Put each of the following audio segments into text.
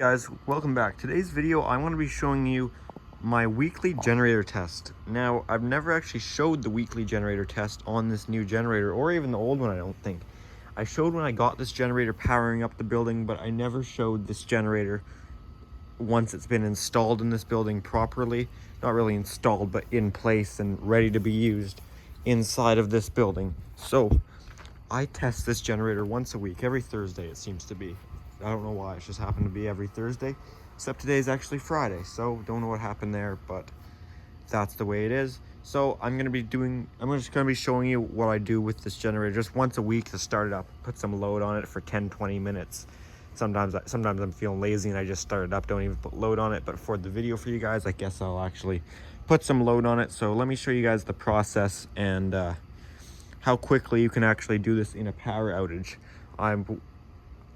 Guys, welcome back. Today's video I'm going to be showing you my weekly generator test. Now, I've never actually showed the weekly generator test on this new generator, or even the old one, I don't think. I showed when I got this generator powering up the building, but I never showed this generator once it's been installed in this building properly. Not really installed, but in place and ready to be used inside of this building. So I test this generator once a week, every Thursday it seems to be. I don't know why, it just happened to be every Thursday, except today is actually Friday, so don't know what happened there, but that's the way it is. So I'm just gonna be showing you what I do with this generator just once a week to start it up, put some load on it for 10-20 minutes. Sometimes I'm feeling lazy and I just start it up, don't even put load on it, but for the video for you guys, I guess I'll actually put some load on it. So let me show you guys the process and how quickly you can actually do this in a power outage.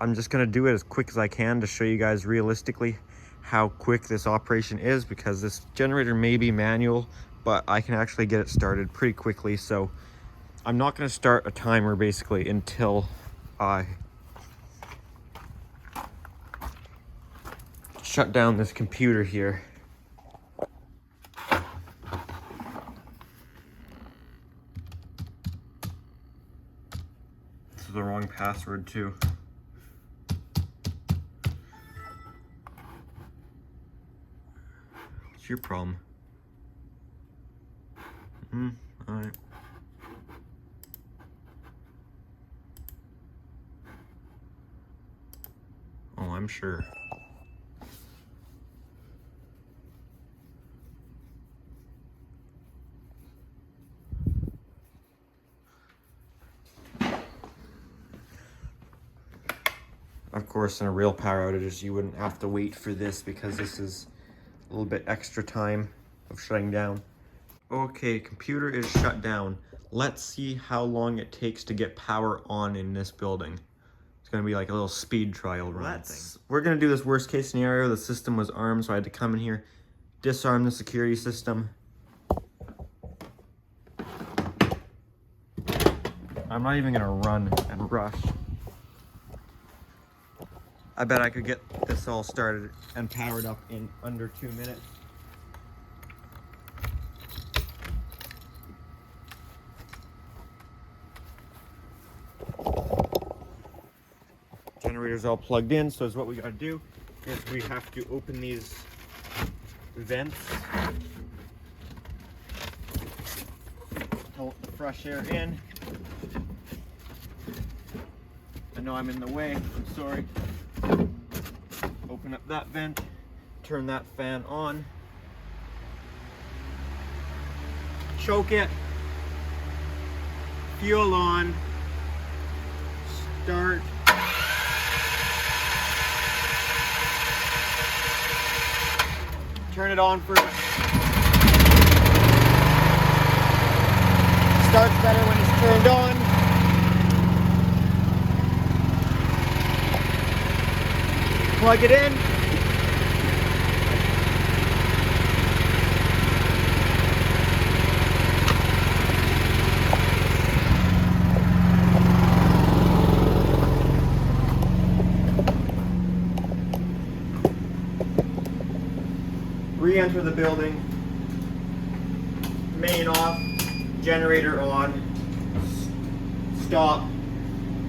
I'm just gonna do it as quick as I can to show you guys realistically how quick this operation is, because this generator may be manual, but I can actually get it started pretty quickly. So I'm not gonna start a timer basically until I shut down this computer here. This is the wrong password too. What's your problem? All right. Oh, I'm sure. Of course, in a real power outage, you wouldn't have to wait for this because this is a little bit extra time of shutting down. Okay, computer is shut down. Let's see how long it takes to get power on in this building. It's gonna be like a little speed trial run thing. We're gonna do this worst case scenario. The system was armed, so I had to come in here, disarm the security system. I'm not even gonna run and rush. I bet I could get this all started and powered up in under 2 minutes. Generator's all plugged in, so what we gotta do is we have to open these vents to let the fresh air in. I know I'm in the way, I'm sorry. Open up that vent, turn that fan on, choke it, fuel on, start. Turn it on first. Starts better when it's turned on. Plug it in. Re-enter the building. Main off, generator on. Stop.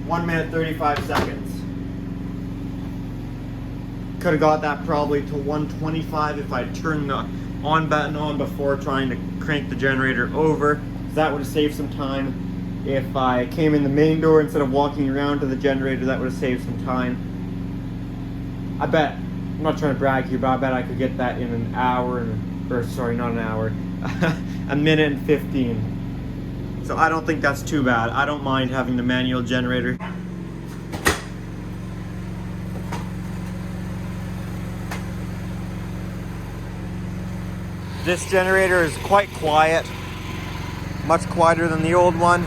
1 minute 35 seconds. Could have got that probably to 125 if I turned the on button on before trying to crank the generator over. That would have saved some time. If I came in the main door instead of walking around to the generator, that would have saved some time. I bet, I'm not trying to brag here, but I bet I could get that in an hour, or sorry, not an hour, a minute and 15. So I don't think that's too bad. I don't mind having the manual generator. This generator is quite quiet, much quieter than the old one.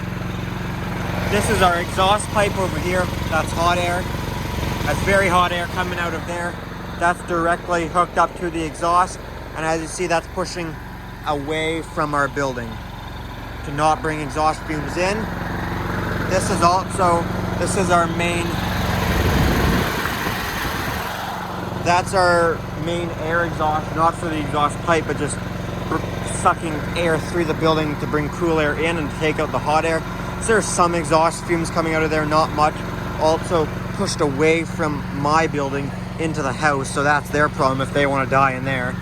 This is our exhaust pipe over here. That's hot air. That's very hot air coming out of there. That's directly hooked up to the exhaust. And as you see, that's pushing away from our building to not bring exhaust fumes in. This is our main That's our main air exhaust, not for the exhaust pipe, but just sucking air through the building to bring cool air in and take out the hot air. So there's some exhaust fumes coming out of there, not much. Also pushed away from my building into the house, so that's their problem if they want to die in there.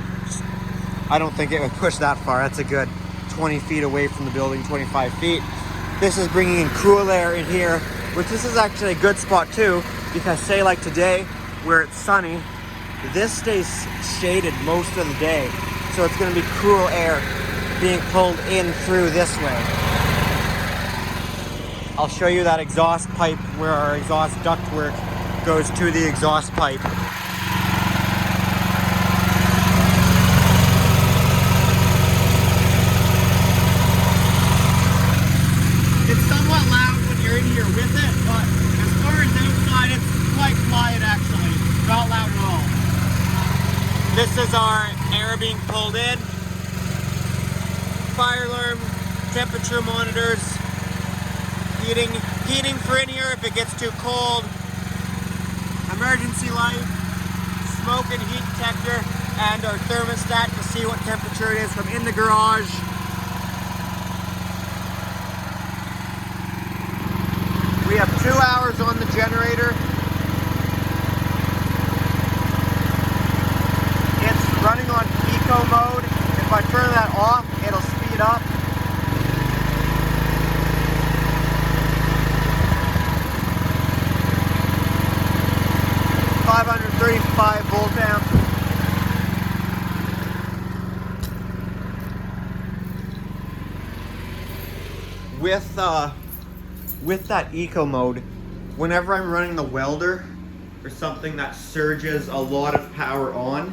I don't think it would push that far. That's a good 20 feet away from the building, 25 feet. This is bringing in cool air in here, which this is actually a good spot too, because say like today, where it's sunny, this stays shaded most of the day. So it's gonna be cool air being pulled in through this way. I'll show you that exhaust pipe where our exhaust ductwork goes to the exhaust pipe. It's somewhat loud when you're in here with it, but as far as outside, it's quite quiet actually. Not loud at all. This is our air being pulled in. Fire alarm, temperature monitors, heating for in here if it gets too cold. Emergency light, smoke and heat detector, and our thermostat to see what temperature it is from in the garage. We have 2 hours on the generator. It's running on eco mode. If I turn that off, it'll speed up. .535 volt amp. With that eco mode, whenever I'm running the welder or something that surges a lot of power on,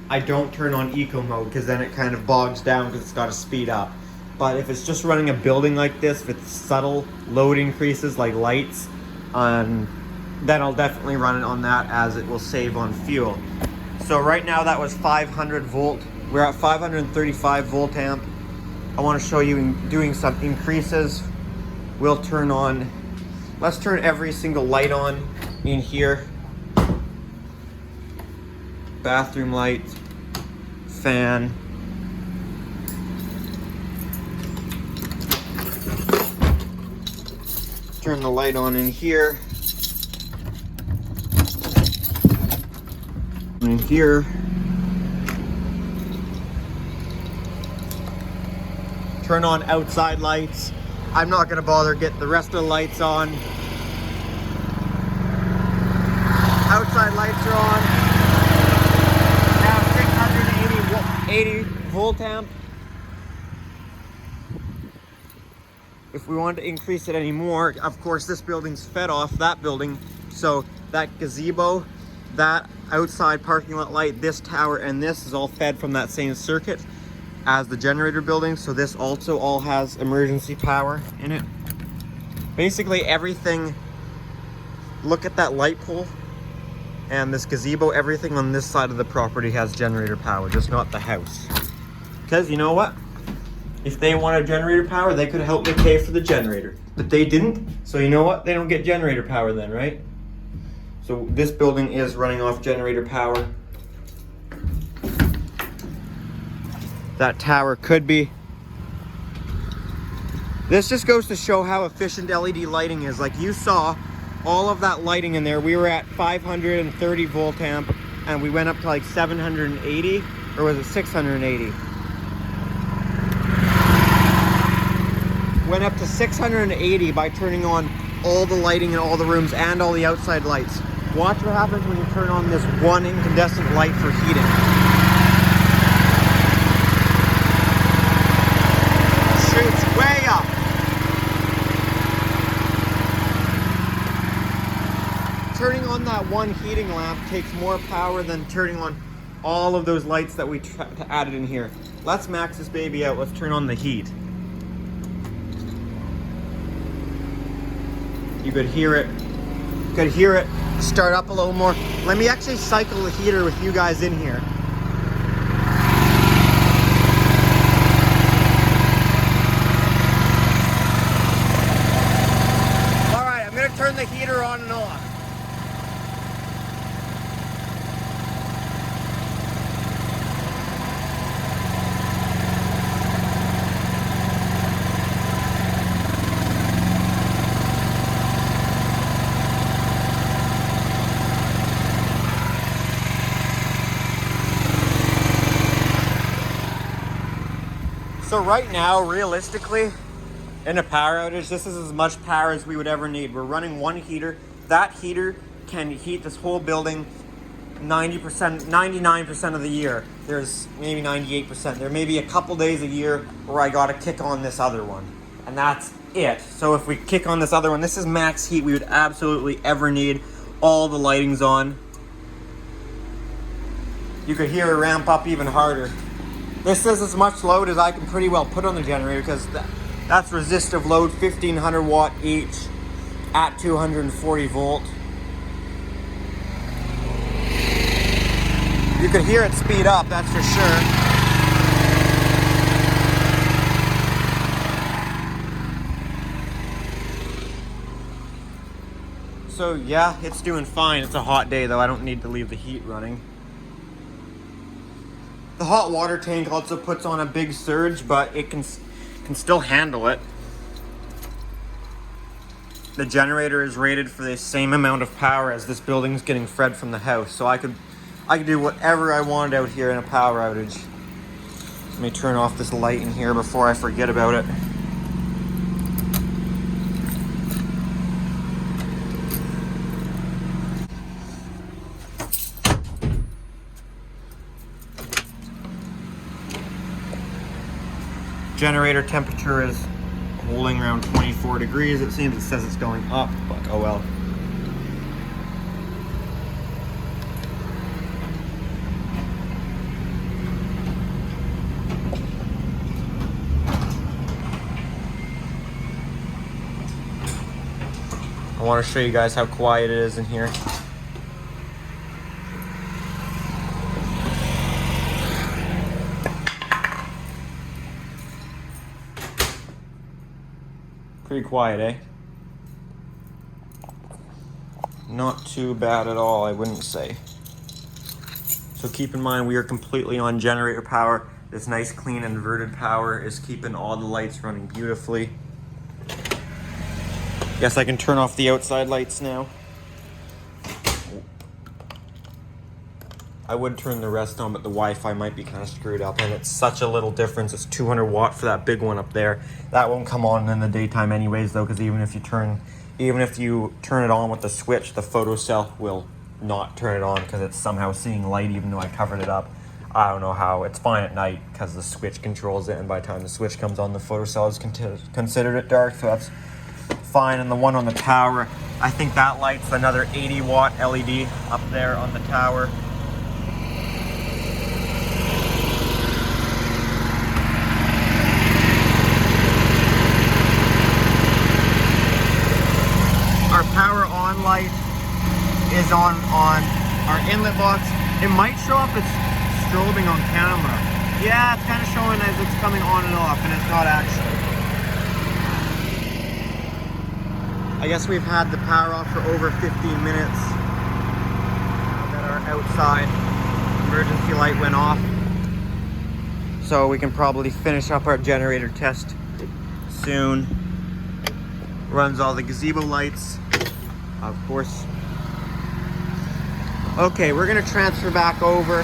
I don't turn on eco mode because then it kind of bogs down because it's got to speed up. But if it's just running a building like this with subtle load increases like lights, then I'll definitely run it on that, as it will save on fuel. So right now that was 500 volt. We're at 535 volt amp. I want to show you doing some increases. We'll turn on, let's turn every single light on in here. Bathroom light, fan. Turn the light on in here. In here. Turn on outside lights. I'm not gonna bother get the rest of the lights on. Outside lights are on. Now 680 volt amp. If we wanted to increase it any more, of course this building's fed off that building. So that gazebo, that outside parking lot light, this tower, and this is all fed from that same circuit as the generator building. So this also all has emergency power in it. Basically everything, look at that light pole and this gazebo, everything on this side of the property has generator power, just not the house. Because you know what? If they wanted generator power, they could help me pay for the generator. But they didn't, so you know what? They don't get generator power then, right? So this building is running off generator power. That tower could be. This just goes to show how efficient LED lighting is. Like you saw, all of that lighting in there, we were at 530 volt amp and we went up to like 780, or was it 680? Went up to 680 by turning on all the lighting in all the rooms and all the outside lights. Watch what happens when you turn on this one incandescent light for heating. Shoots way up. Turning on that one heating lamp takes more power than turning on all of those lights that we added in here. Let's max this baby out. Let's turn on the heat. You could hear it. You could hear it start up a little more. Let me actually cycle the heater with you guys in here. All right, I'm gonna turn the heater on and off. So right now, realistically, in a power outage, this is as much power as we would ever need. We're running one heater. That heater can heat this whole building 90%, 99% of the year. There's maybe 98%. There may be a couple days a year where I gotta kick on this other one. And that's it. So if we kick on this other one, this is max heat we would absolutely ever need. All the lighting's on. You could hear it ramp up even harder. This is as much load as I can pretty well put on the generator because that's resistive load, 1500 watt each at 240 volt. You could hear it speed up, that's for sure. So yeah, it's doing fine. It's a hot day though. I don't need to leave the heat running. The hot water tank also puts on a big surge, but it can still handle it. The generator is rated for the same amount of power as this building's getting fed from the house, so I could do whatever I wanted out here in a power outage. Let me turn off this light in here before I forget about it. Generator temperature is holding around 24 degrees. It seems it says it's going up, but oh well. I want to show you guys how quiet it is in here. Pretty quiet, eh? Not too bad at all, I wouldn't say. So keep in mind, we are completely on generator power. This nice, clean, inverted power is keeping all the lights running beautifully. Guess I can turn off the outside lights now. I would turn the rest on, but the Wi-Fi might be kind of screwed up, and it's such a little difference. It's 200 watt for that big one up there. That won't come on in the daytime anyways, though, because even if you turn it on with the switch, the photocell will not turn it on because it's somehow seeing light, even though I covered it up. I don't know how. It's fine at night because the switch controls it, and by the time the switch comes on, the photocell is considered it dark, so that's fine. And the one on the tower, I think that light's another 80 watt LED up there on the tower. Our power on light is on our inlet box. It might show up it's strobing on camera. Yeah, it's kind of showing as it's coming on and off, and it's not actually. I guess we've had the power off for over 15 minutes. Now that our outside emergency light went off. So we can probably finish up our generator test soon. Runs all the gazebo lights, of course. Okay, we're gonna transfer back over.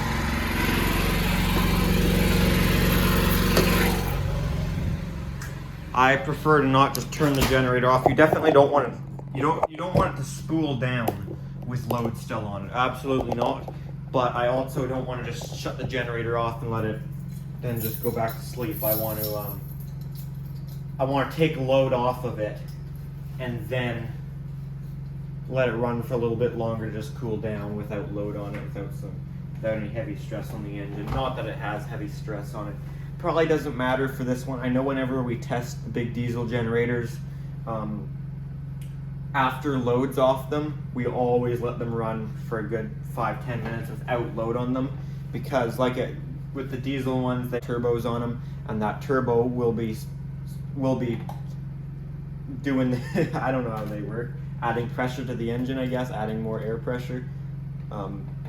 I prefer to not just turn the generator off. You definitely don't want it. You don't want it to spool down with load still on it. Absolutely not. But I also don't want to just shut the generator off and let it then just go back to sleep. I want to take load off of it and then let it run for a little bit longer to just cool down without load on it, without any heavy stress on the engine. Not that it has heavy stress on it. Probably doesn't matter for this one. I know whenever we test the big diesel generators, after loads off them, we always let them run for a good 5-10 minutes without load on them, because with the diesel ones, they turbos on them, and that turbo will be doing I don't know how they work, adding pressure to the engine, I guess, adding more air pressure,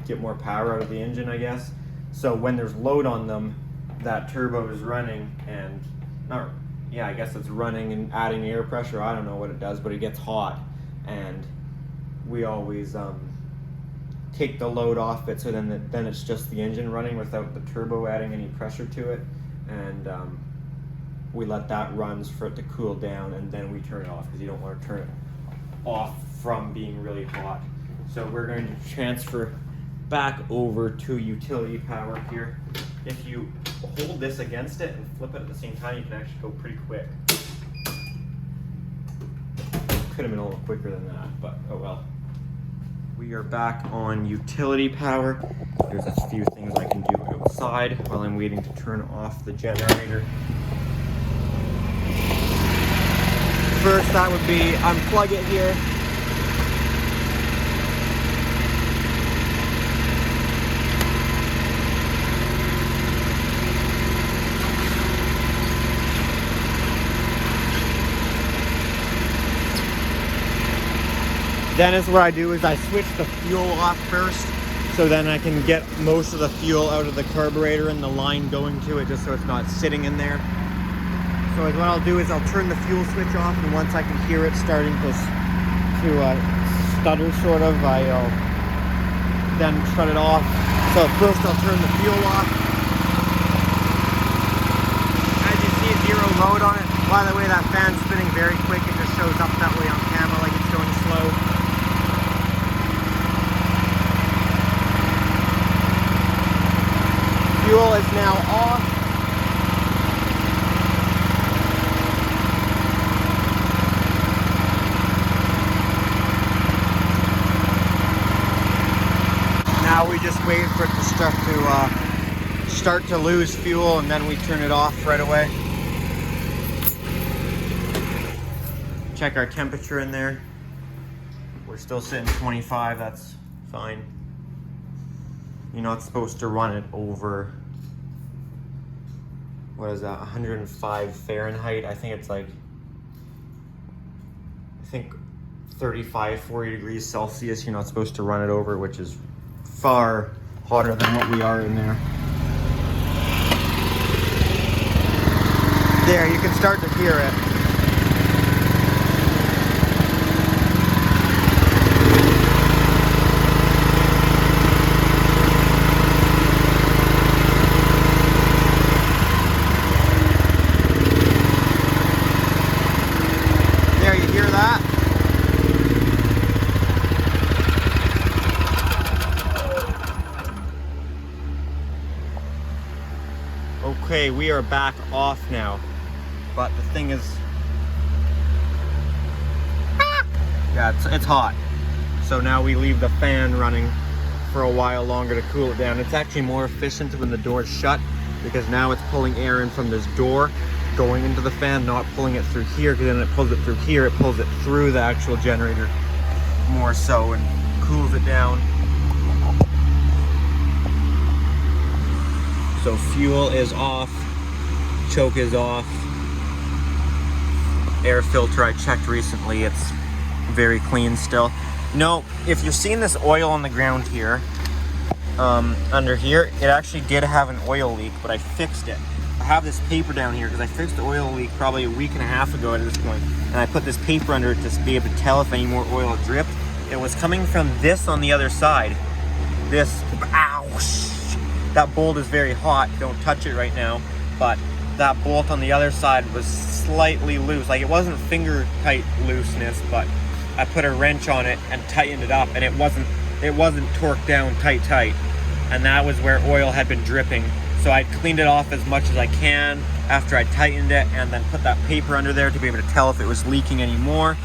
get more power out of the engine, I guess. So when there's load on them, that turbo is running and I guess it's running and adding air pressure. I don't know what it does, but it gets hot, and we always take the load off it, so then it's just the engine running without the turbo adding any pressure to it. And we let that run for it to cool down, and then we turn it off because you don't want to turn it off from being really hot. So we're going to transfer back over to utility power here. If you hold this against it and flip it at the same time, you can actually go pretty quick. Could have been a little quicker than that, but oh well. We are back on utility power. There's a few things I can do outside while I'm waiting to turn off the generator. First, that would be unplug it here. Then is what I do is I switch the fuel off first, so then I can get most of the fuel out of the carburetor and the line going to it, just so it's not sitting in there. So what I'll do is I'll turn the fuel switch off, and once I can hear it starting to stutter sort of, I'll then shut it off. So first I'll turn the fuel off. As you see, zero load on it. By the way, that fan's spinning very quick. It just shows up that way on camera like it's going slow. Fuel is now off. Now we just wait for it to start to lose fuel, and then we turn it off right away. Check our temperature in there. We're still sitting 25, that's fine. You're not supposed to run it over, what is that, 105 Fahrenheit? I think it's like, 35, 40 degrees Celsius. You're not supposed to run it over, which is far hotter than what we are in there. There, you can start to hear it. There, you hear that? Okay, we are back off now, but the thing is, yeah, it's hot. So now we leave the fan running for a while longer to cool it down. It's actually more efficient when the door is shut, because now it's pulling air in from this door going into the fan, not pulling it through here, because then it pulls it through here, it pulls it through the actual generator more so and cools it down. So fuel is off, choke is off, air filter I checked recently, it's very clean still. No, if you're seeing this oil on the ground here, under here, it actually did have an oil leak, but I fixed it. I have this paper down here because I fixed the oil leak probably a week and a half ago at this point, and I put this paper under it to be able to tell if any more oil dripped. It was coming from this on the other side. This, ouch! That bolt is very hot, don't touch it right now, but that bolt on the other side was slightly loose. Like, it wasn't finger tight looseness, but I put a wrench on it and tightened it up, and it wasn't torqued down tight, and that was where oil had been dripping. So I cleaned it off as much as I can after I tightened it, and then put that paper under there to be able to tell if it was leaking anymore,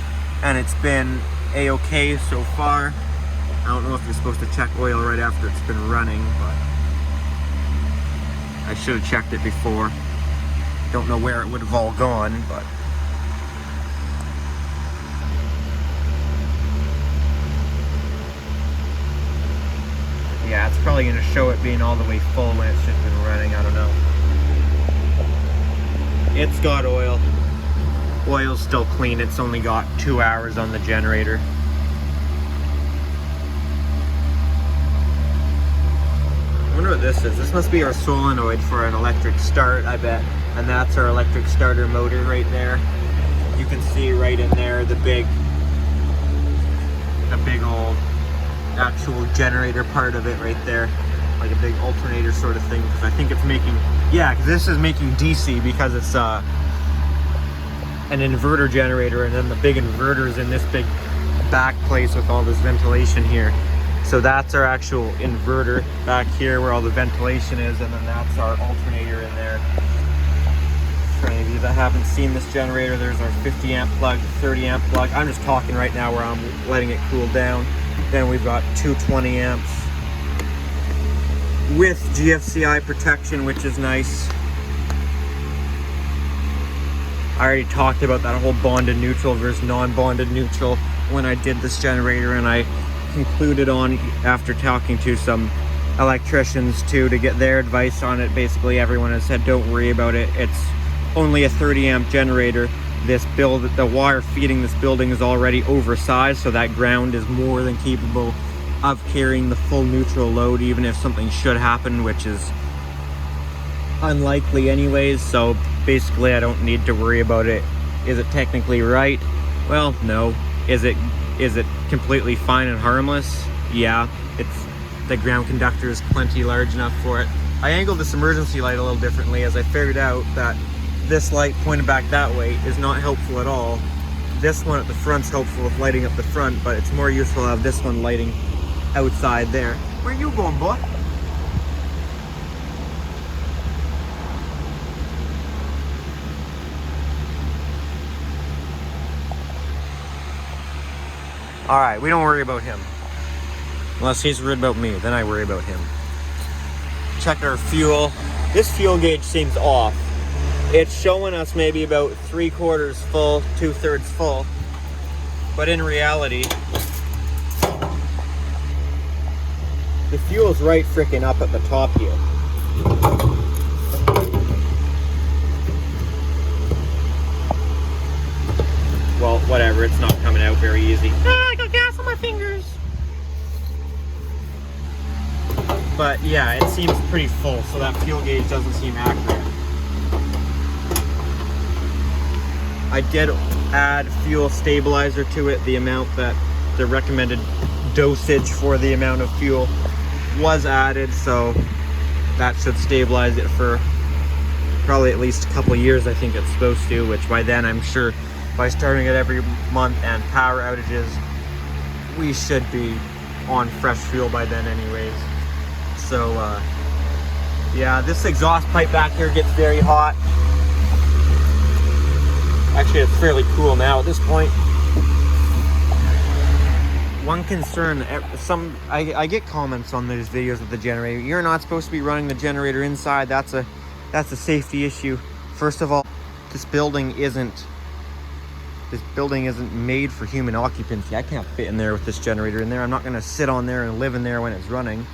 and it's been a-okay so far. I don't know if you're supposed to check oil right after it's been running, but I should have checked it before. Don't know where it would have all gone, but yeah, it's probably going to show it being all the way full when it's just been running. I don't know. It's got oil. Oil's still clean. It's only got 2 hours on the generator. I wonder what this is. This must be our solenoid for an electric start, I bet. And that's our electric starter motor right there. You can see right in there the big old actual generator part of it right there. Like a big alternator sort of thing, because I think it's making, yeah, because this is making DC because it's an inverter generator, and then the big inverter's in this big back place with all this ventilation here. So that's our actual inverter back here where all the ventilation is, and then that's our alternator in there. For any of you that haven't seen this generator, there's our 50 amp plug, 30 amp plug. I'm just talking right now where I'm letting it cool down. Then we've got 220 amps with GFCI protection, which is nice. I already talked about that whole bonded neutral versus non-bonded neutral when I did this generator, and I concluded on, after talking to some electricians too to get their advice on it, basically everyone has said don't worry about it. It's only a 30 amp generator. The wire feeding this building is already oversized, so that ground is more than capable of carrying the full neutral load, even if something should happen, which is unlikely anyways. So basically I don't need to worry about it. Is it technically right? Well, no. Is it completely fine and harmless? Yeah, the ground conductor is plenty large enough for it. I angled this emergency light a little differently, as I figured out that this light pointed back that way is not helpful at all. This one at the front's helpful with lighting up the front, but it's more useful to have this one lighting outside there. Where you going, boy? All right, we don't worry about him. Unless he's worried about me, then I worry about him. Check our fuel. This fuel gauge seems off. It's showing us maybe about 3/4 full, 2/3 full. But in reality, the fuel's right freaking up at the top here. Well, whatever, it's not coming out very easy. I got gas on my fingers. But yeah, it seems pretty full, so that fuel gauge doesn't seem accurate. I did add fuel stabilizer to it. The amount that the recommended dosage for the amount of fuel was added, so that should stabilize it for probably at least a couple of years. I think it's supposed to, which by then I'm sure by starting it every month and power outages, we should be on fresh fuel by then anyways. So yeah, this exhaust pipe back here gets very hot. Actually, it's fairly cool now at this point. One concern, I get comments on these videos of the generator. You're not supposed to be running the generator inside. That's a safety issue. First of all, this building isn't made for human occupancy. I can't fit in there with this generator in there. I'm not going to sit on there and live in there when it's running.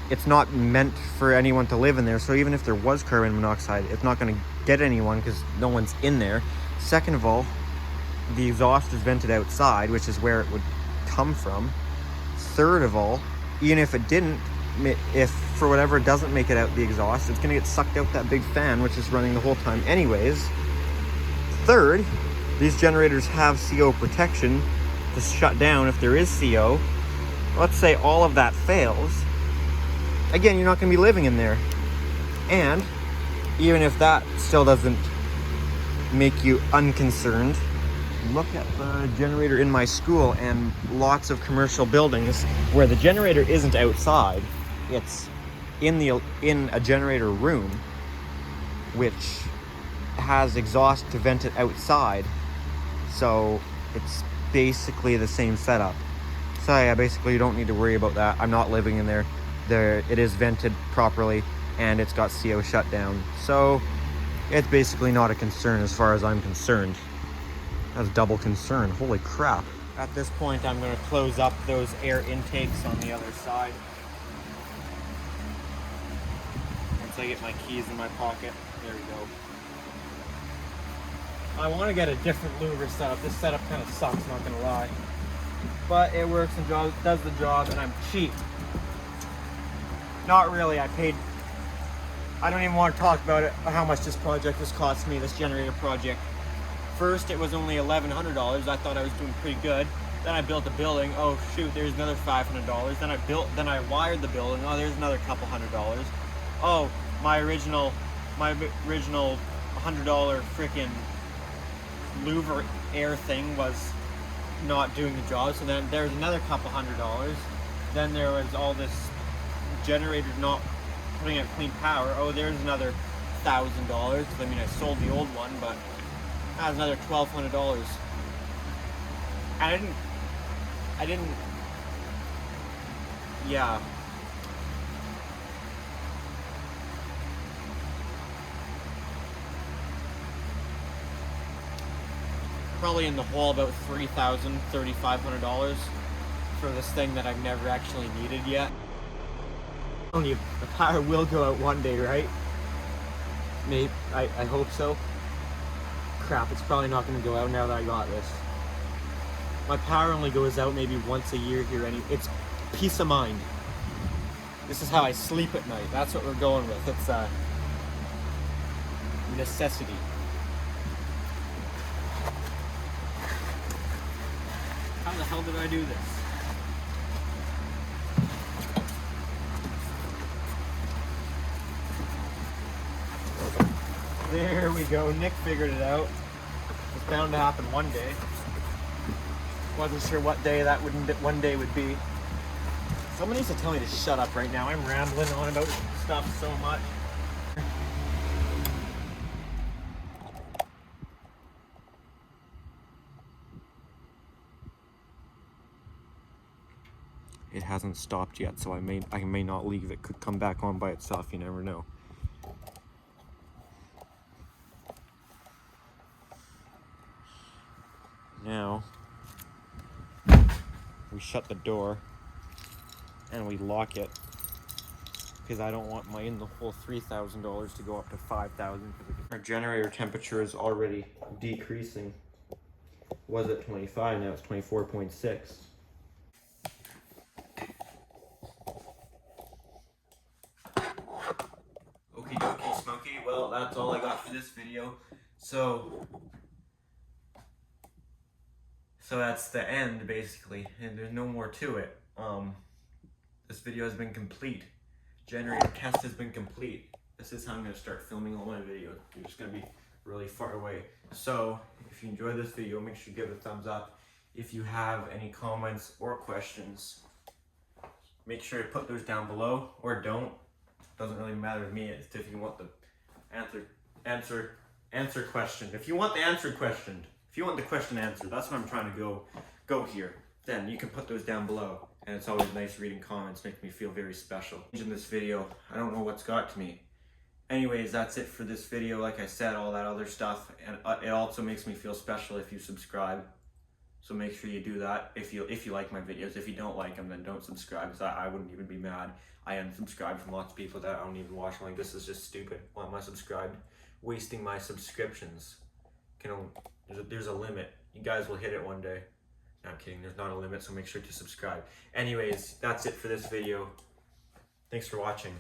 It's not meant for anyone to live in there, so even if there was carbon monoxide, it's not going to get anyone because no one's in there. Second of all, the exhaust is vented outside, which is where it would come from. Third of all, even if it didn't, if for whatever it doesn't make it out the exhaust, it's going to get sucked out that big fan, which is running the whole time anyways. Third, these generators have CO protection to shut down if there is CO. Let's say all of that fails. Again, you're not going to be living in there. And even if that still doesn't make you unconcerned, look at the generator in my school and lots of commercial buildings where the generator isn't outside. It's in a generator room, which has exhaust to vent it outside. So it's basically the same setup. So yeah, basically you don't need to worry about that. I'm not living in there. It is vented properly and it's got CO shut down. So it's basically not a concern as far as I'm concerned. That's double concern, holy crap. At this point, I'm gonna close up those air intakes on the other side. Once I get my keys in my pocket, there we go. I wanna get a different louver setup. This setup kind of sucks, not gonna lie. But it works and does the job, and I'm cheap. Not really, I don't even want to talk about it, how much this project has cost me, this generator project. First, it was only $1,100. I thought I was doing pretty good. Then I built the building. Oh shoot, there's another $500. Then I wired the building. Oh, there's another couple $100. Oh, my original $100 freaking louver air thing was not doing the job. So then there's another couple $100. Then there was all this generator not putting out clean power. Oh, there's another $1,000. I mean, I sold the old one, but that was another $1,200. And I didn't, yeah. Probably in the hole about $3,000, $3,500 for this thing that I've never actually needed yet. The power will go out one day, right? Maybe, I hope so. Crap, it's probably not going to go out now that I got this. My power only goes out maybe once a year here. It's peace of mind. This is how I sleep at night. That's what we're going with. It's a necessity. How the hell did I do this? There we go. Nick figured it out. It's bound to happen one day. Wasn't sure what day that one day would be. Someone needs to tell me to shut up right now. I'm rambling on about stuff so much. It hasn't stopped yet, so I may not leave. It could come back on by itself. You never know. Now we shut the door and we lock it because I don't want my in the whole $3,000 to go up to $5,000. Our generator temperature is already decreasing. Was at 25, now it's 24.6. Okie dokie, Smokey. Well, that's all I got for this video. So that's the end, basically, and there's no more to it. This video has been complete. Generator test has been complete. This is how I'm going to start filming all my videos. I'm just going to be really far away. So, if you enjoyed this video, make sure you give it a thumbs up. If you have any comments or questions, make sure to put those down below, or don't. Doesn't really matter to me. It's if you want the answer question. If you want the answered question, if you want the question answered, that's what I'm trying to go here. Then you can put those down below. And it's always nice reading comments, make me feel very special. In this video, I don't know what's got to me. Anyways, that's it for this video. Like I said, all that other stuff. And it also makes me feel special if you subscribe. So make sure you do that if you like my videos. If you don't like them, then don't subscribe, because I wouldn't even be mad. I unsubscribed from lots of people that I don't even watch. I'm like, this is just stupid. Why am I subscribed? Wasting my subscriptions. There's a limit. You guys will hit it one day. No, I'm kidding. There's not a limit, so make sure to subscribe. Anyways, that's it for this video. Thanks for watching.